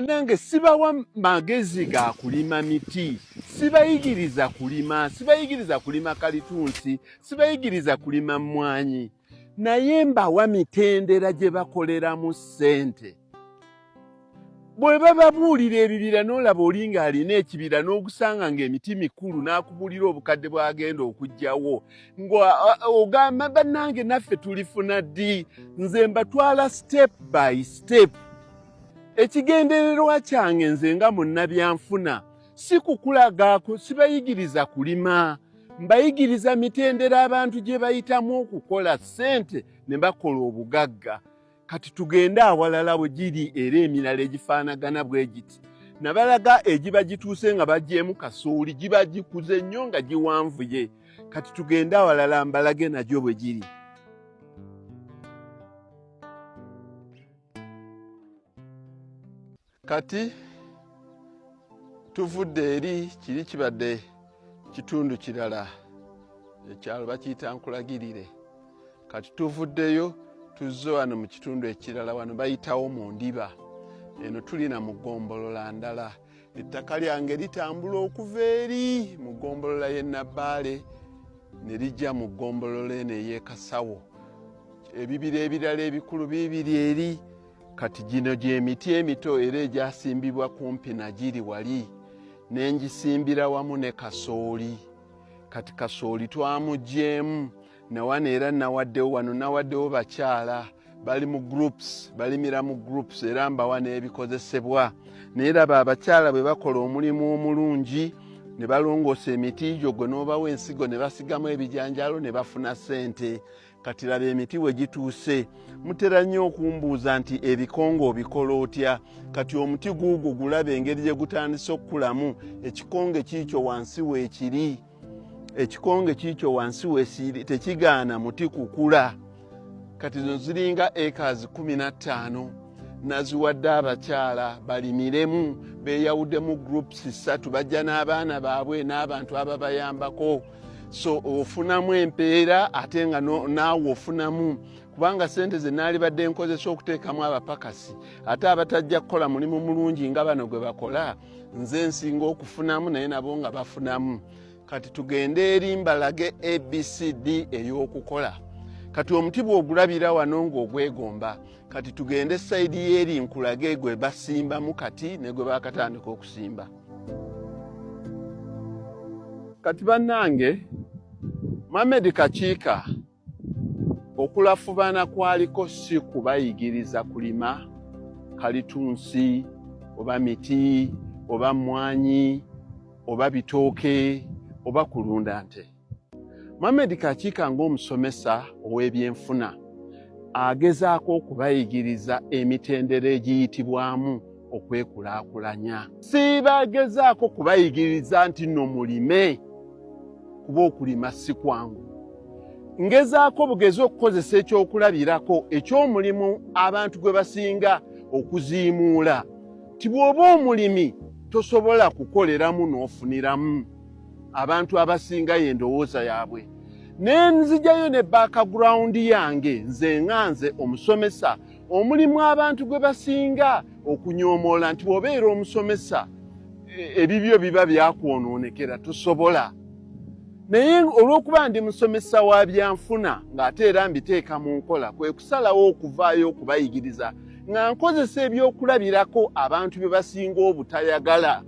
Nange sibawa magezi ga kulima miti, sibayigiriza kulima kalitunsi, sibayigiriza kulima mmwanyi, naye mbawa mitendera gye bakoleramu ssente. Bwe bababuulira ebibira n'olaba olinga alina ekibira n'ogusanga ng'emiti mikulu n'akubuulira obukadde bw'agenda okugyawo, ng'ogamba bannange naffe tulifuna ddi? Nze mbatwala step by step. Ekigendererwa kyange nze nga munnabyanfuna si kukulagaako, sibayigiriza kulima, mbayigiriza mitendera abantu gye bayitamu okukola ssente ne bakola obugagga. Kati tugende awalala bwe giri era emirala egifaanagana bwe giti. Nabalaga egiba gituuse nga bagyemu kasooli, giba gikuze nnyo nga giwanvuye. Kati tugende awalala mbalage nagyo bwe giri. Kati tuvudde eri kiri kibadde kitundu kirala ekyalo bakiyita Nkulagirire. Kati tuvuddeyo tuzze wano mu kitundu ekirala, wano bayitawo mu Ndiba. Eno tulina mu ggombolola ndala. Ettaka lyange litambula okuva eri mu ggombolola y'e Nabbaale ne lijja mu ggombolola eno ey'e Kasawo. Ebibira ebirala ebikulu bibiri eri. Kati gino gy'emiti emito era egyasimbibwa kumpi na giri wali, n'engisimbira wamu ne kasooli. Kati kasooli twamugyemu nawano era nawaddewo wano, nawaddewo bakyala bali mu groups, balimira mu groups era mbawa n'ebikozesebwa. Naye laba abakyala bwe bakola omulimu omulungi ne balongoosa emiti gyo, gwe n'obawa ensigo ne basigamu ebijanjaalo ne bafuna ssente. Kati laba emiti we gituuse, mutera nnyo okumbuuza nti ebikongo obikola otya? Kati omuti guugwo gulaba engeri gye gutandise okukulamu, ekikonge kiikyo wansi weekiri, ekikonge kiikyo wansi weekiri, tekigaana muti kukula. Kati zino ziringa acres 15 naziwadde abakyala balimiremu, beeyawuddemu groups 3, bajja n'abaana baabwe n'abantu ababayambako. So ofunamu empeera ate nga naawe ofunamu, kubanga ssente ze naali badde nkozesa okuteekamu abapakasi ate abatajja kukola mulimu mulungi nga bano gwe bakola, nze nsinga okufunamu naye nabo nga bafunamu. Kati tugende eri mbalage ABCD ey'okukola. Kati omuti bw'ogulabira wano ng'ogwegomba, kati tugende sayidi y'eri nkulage gwe basimbamu kati ne gwe baakatandika okusimba. Kati bannange, Mohamed Kakiika okulafubana kwaliko si kubayigiriza kulima kalitunsi oba miti oba mmwanyi oba bitooke oba kulunda nte. Mohamed Kakiika ng'omusomesa ow'ebyenfuna agezaako okubayigiriza emitendera egiyitibwamu okwekulaakulanya. Sibagezaako kubayigiriza nti nno mulime, kuba okulima si kwangu. Ngezaako bugezi okukozesa ekyokulabirako eky'omulimu abantu gwe basinga okuziimuula. Ti bw'oba omulimi tosobola kukoleramu n'ofuniramu. Abantu abasinga y'endowooza yaabwe. Ne nzijayo ne background yange nze nganze omusomesa, omulimu abantu gwe basinga okunyoomoola nti bw'obeera omusomesa ebibyo biba byakwonoonekera, tosobola. Naye olw'okuba ndi musomesa wa byanfuna ng'ate era mbiteeka mu nkola, kwe kusalawo okuvaayo okubayigiriza nga nkozesa ebyokulabirako abantu bye basinga obutayagala.